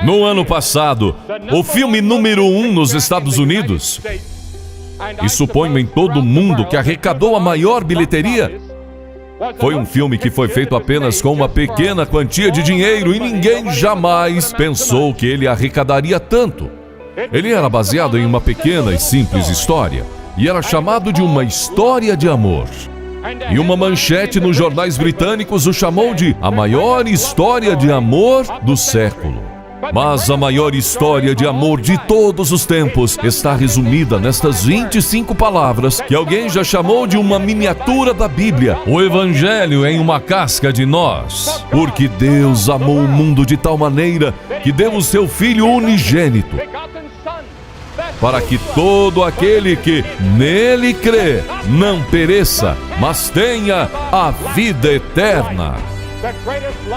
No ano passado, o filme número 1 nos Estados Unidos, e suponho em todo o mundo que arrecadou a maior bilheteria, foi um filme que foi feito apenas com uma pequena quantia de dinheiro e ninguém jamais pensou que ele arrecadaria tanto. Ele era baseado em uma pequena e simples história, e era chamado de uma história de amor. E uma manchete nos jornais britânicos o chamou de a maior história de amor do século. Mas a maior história de amor de todos os tempos está resumida nestas 25 palavras que alguém já chamou de uma miniatura da Bíblia, o Evangelho em uma casca de nós. Porque Deus amou o mundo de tal maneira que deu o seu Filho unigênito, para que todo aquele que nele crê não pereça, mas tenha a vida eterna.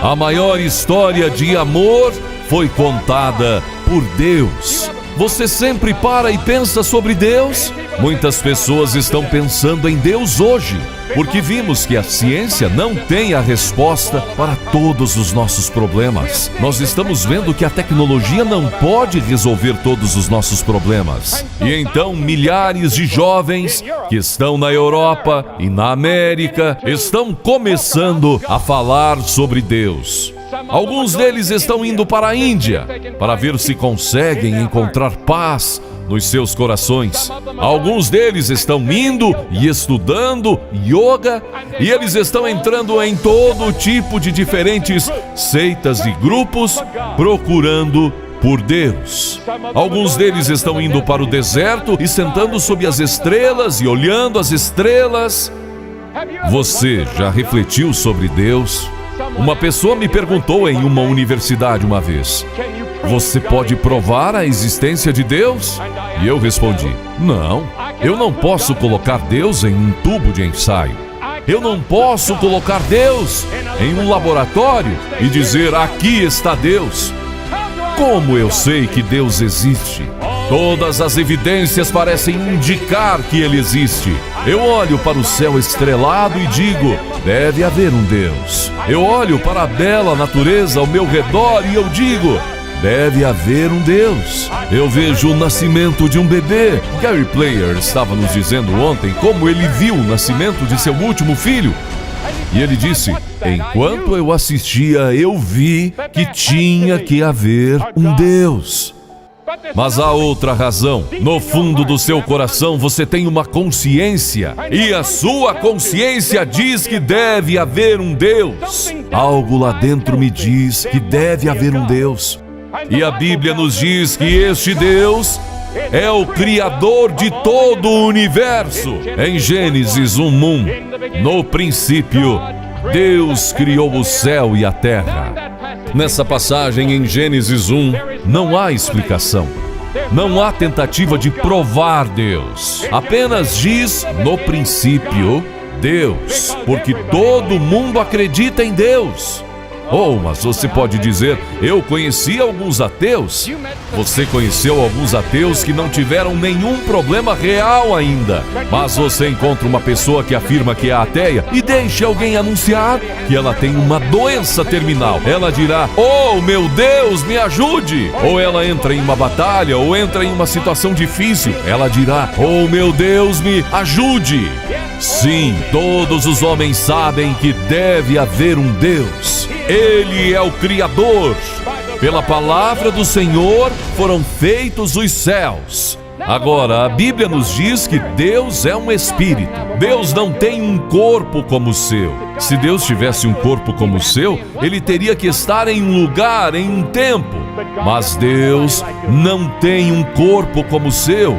A maior história de amor foi contada por Deus. Você sempre para e pensa sobre Deus? Muitas pessoas estão pensando em Deus hoje, porque vimos que a ciência não tem a resposta para todos os nossos problemas. Nós estamos vendo que a tecnologia não pode resolver todos os nossos problemas. E então milhares de jovens que estão na Europa e na América estão começando a falar sobre Deus. Alguns deles estão indo para a Índia para ver se conseguem encontrar paz nos seus corações. Alguns deles estão indo e estudando yoga, e eles estão entrando em todo tipo de diferentes seitas e grupos procurando por Deus. Alguns deles estão indo para o deserto e sentando sob as estrelas e olhando as estrelas. Você já refletiu sobre Deus? Uma pessoa me perguntou em uma universidade uma vez: você pode provar a existência de Deus? E eu respondi: não, eu não posso colocar Deus em um tubo de ensaio. Eu não posso colocar Deus em um laboratório e dizer: aqui está Deus. Como eu sei que Deus existe? Todas as evidências parecem indicar que Ele existe. Eu olho para o céu estrelado e digo: deve haver um Deus. Eu olho para a bela natureza ao meu redor e eu digo: deve haver um Deus. Eu vejo o nascimento de um bebê. Gary Player estava nos dizendo ontem como ele viu o nascimento de seu último filho. E ele disse: enquanto eu assistia, eu vi que tinha que haver um Deus. Mas há outra razão. No fundo do seu coração você tem uma consciência, e a sua consciência diz que deve haver um Deus. Algo lá dentro me diz que deve haver um Deus. E a Bíblia nos diz que este Deus é o Criador de todo o universo. Em Gênesis 1:1, no princípio, Deus criou o céu e a terra. Nessa passagem em Gênesis 1, não há explicação. Não há tentativa de provar Deus. Apenas diz: no princípio, Deus. Porque todo mundo acredita em Deus. Oh, mas você pode dizer: eu conheci alguns ateus. Você conheceu alguns ateus que não tiveram nenhum problema real ainda. Mas você encontra uma pessoa que afirma que é ateia e deixe alguém anunciar que ela tem uma doença terminal. Ela dirá: oh, meu Deus, me ajude. Ou ela entra em uma batalha, ou entra em uma situação difícil. Ela dirá: oh, meu Deus, me ajude. Sim, todos os homens sabem que deve haver um Deus. Ele é o Criador. Pela palavra do Senhor foram feitos os céus. Agora, a Bíblia nos diz que Deus é um espírito. Deus não tem um corpo como o seu. Se Deus tivesse um corpo como o seu, ele teria que estar em um lugar, em um tempo. Mas Deus não tem um corpo como o seu.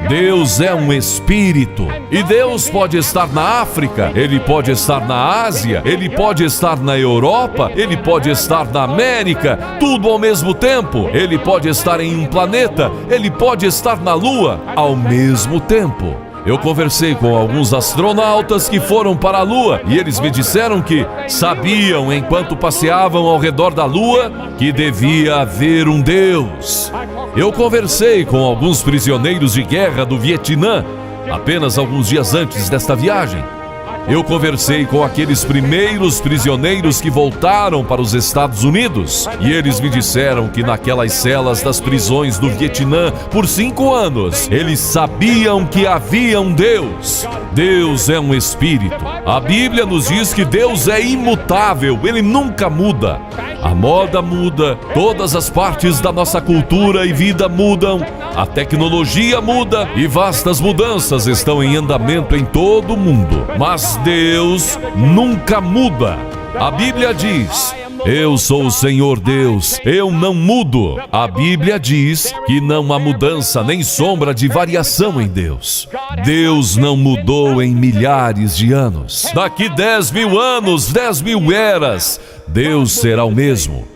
Deus é um espírito. E Deus pode estar na África, Ele pode estar na Ásia, Ele pode estar na Europa, Ele pode estar na América, tudo ao mesmo tempo. Ele pode estar em um planeta, Ele pode estar na Lua ao mesmo tempo. Eu conversei com alguns astronautas que foram para a Lua e eles me disseram que sabiam, enquanto passeavam ao redor da Lua, que devia haver um Deus. Eu conversei com alguns prisioneiros de guerra do Vietnã apenas alguns dias antes desta viagem. Eu conversei com aqueles primeiros prisioneiros que voltaram para os Estados Unidos e eles me disseram que naquelas celas das prisões do Vietnã, por 5 anos, eles sabiam que havia um Deus. Deus é um espírito. A Bíblia nos diz que Deus é imutável, Ele nunca muda. A moda muda, todas as partes da nossa cultura e vida mudam, a tecnologia muda e vastas mudanças estão em andamento em todo o mundo. Mas Deus nunca muda. A Bíblia diz: eu sou o Senhor Deus, eu não mudo. A Bíblia diz que não há mudança nem sombra de variação em Deus. Deus não mudou em milhares de anos. Daqui 10.000 anos, 10.000 eras, Deus será o mesmo.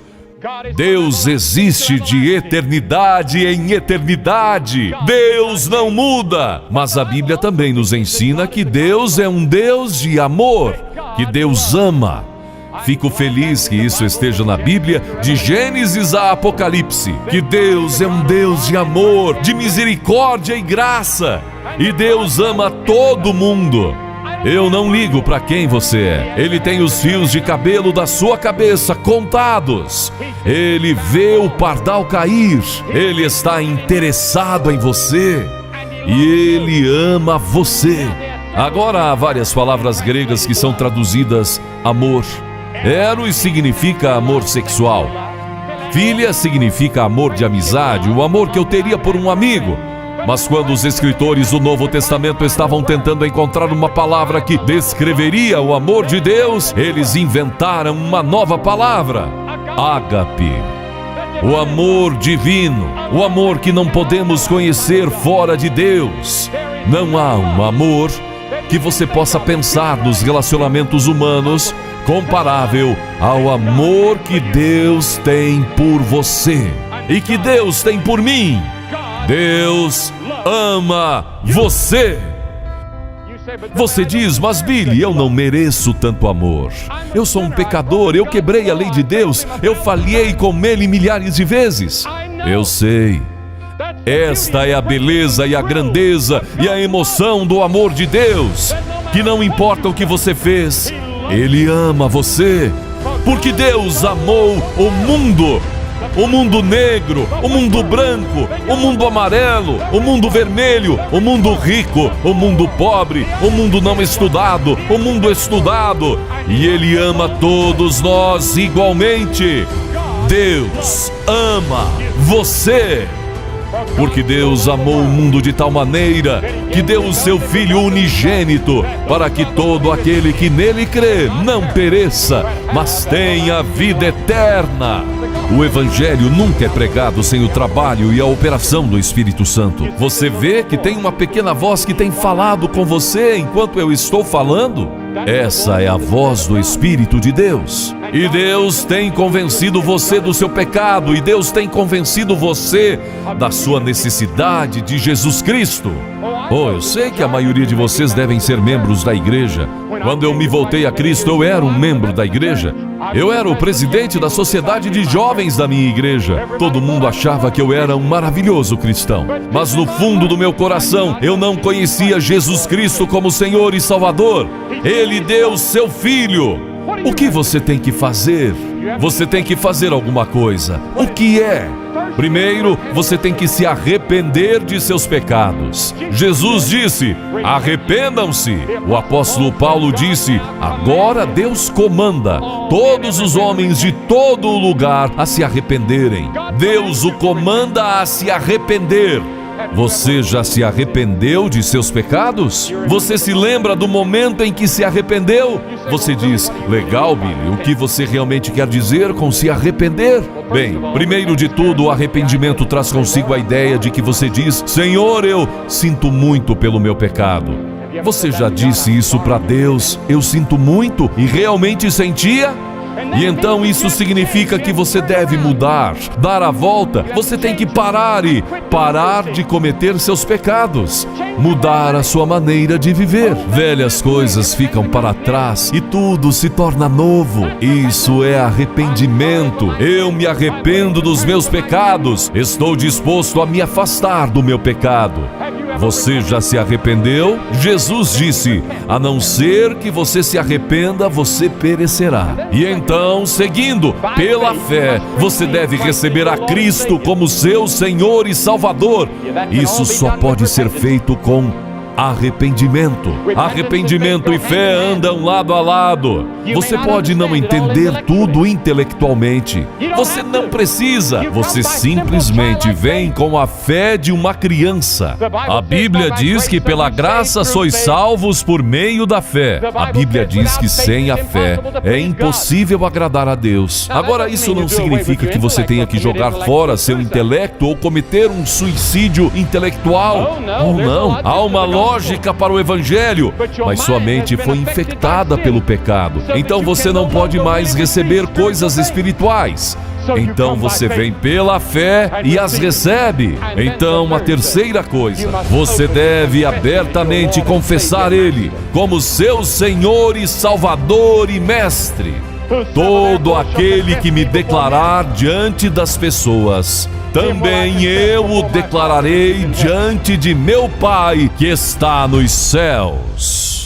Deus existe de eternidade em eternidade. Deus não muda. Mas a Bíblia também nos ensina que Deus é um Deus de amor, que Deus ama. Fico feliz que isso esteja na Bíblia, de Gênesis a Apocalipse, que Deus é um Deus de amor, de misericórdia e graça. E Deus ama todo mundo. Eu não ligo para quem você é. Ele tem os fios de cabelo da sua cabeça contados. Ele vê o pardal cair. Ele está interessado em você. E Ele ama você. Agora há várias palavras gregas que são traduzidas amor. Eros significa amor sexual. Filia significa amor de amizade, o amor que eu teria por um amigo. Mas quando os escritores do Novo Testamento estavam tentando encontrar uma palavra que descreveria o amor de Deus, eles inventaram uma nova palavra: ágape. O amor divino, o amor que não podemos conhecer fora de Deus. Não há um amor que você possa pensar nos relacionamentos humanos comparável ao amor que Deus tem por você e que Deus tem por mim. Deus ama você. Você diz: mas Billy, eu não mereço tanto amor. Eu sou um pecador, eu quebrei a lei de Deus, eu falhei com Ele milhares de vezes. Eu sei. Esta é a beleza e a grandeza e a emoção do amor de Deus, que não importa o que você fez, Ele ama você, porque Deus amou o mundo negro, o mundo branco, o mundo amarelo, o mundo vermelho, o mundo rico, o mundo pobre, o mundo não estudado, o mundo estudado, e Ele ama todos nós igualmente. Deus ama você. Porque Deus amou o mundo de tal maneira que deu o seu Filho unigênito, para que todo aquele que nele crê não pereça, mas tenha vida eterna. O Evangelho nunca é pregado sem o trabalho e a operação do Espírito Santo. Você vê que tem uma pequena voz que tem falado com você enquanto eu estou falando? Essa é a voz do Espírito de Deus. E Deus tem convencido você do seu pecado, e Deus tem convencido você da sua necessidade de Jesus Cristo. Oh, eu sei que a maioria de vocês devem ser membros da igreja. Quando eu me voltei a Cristo, eu era um membro da igreja. Eu era o presidente da sociedade de jovens da minha igreja. Todo mundo achava que eu era um maravilhoso cristão. Mas no fundo do meu coração, eu não conhecia Jesus Cristo como Senhor e Salvador. Ele deu seu Filho. O que você tem que fazer? Você tem que fazer alguma coisa. O que é? Primeiro, você tem que se arrepender de seus pecados. Jesus disse: arrependam-se. O apóstolo Paulo disse: agora Deus comanda todos os homens de todo o lugar a se arrependerem. Deus o comanda a se arrepender. Você já se arrependeu de seus pecados? Você se lembra do momento em que se arrependeu? Você diz: legal, Billy, o que você realmente quer dizer com se arrepender? Bem, primeiro de tudo, o arrependimento traz consigo a ideia de que você diz: Senhor, eu sinto muito pelo meu pecado. Você já disse isso para Deus? Eu sinto muito? E realmente sentia? E então isso significa que você deve mudar, dar a volta. Você tem que parar de cometer seus pecados, mudar a sua maneira de viver. Velhas coisas ficam para trás e tudo se torna novo. Isso é arrependimento. Eu me arrependo dos meus pecados. Estou disposto a me afastar do meu pecado. Você já se arrependeu? Jesus disse: a não ser que você se arrependa, você perecerá. E então, seguindo pela fé, você deve receber a Cristo como seu Senhor e Salvador. Isso só pode ser feito com arrependimento. Arrependimento e fé andam lado a lado. Você pode não entender tudo intelectualmente. Você não precisa. Você simplesmente vem com a fé de uma criança. A Bíblia diz que pela graça sois salvos por meio da fé. A Bíblia diz que sem a fé é impossível agradar a Deus. Agora, isso não significa que você tenha que jogar fora seu intelecto ou cometer um suicídio intelectual. Oh, não. Há uma lógica para o Evangelho, mas sua mente foi infectada pelo pecado. Então você não pode mais receber coisas espirituais. Então você vem pela fé e as recebe. Então, a terceira coisa, você deve abertamente confessar Ele como seu Senhor e Salvador e Mestre. Todo aquele que me declarar diante das pessoas, também eu o declararei diante de meu Pai que está nos céus.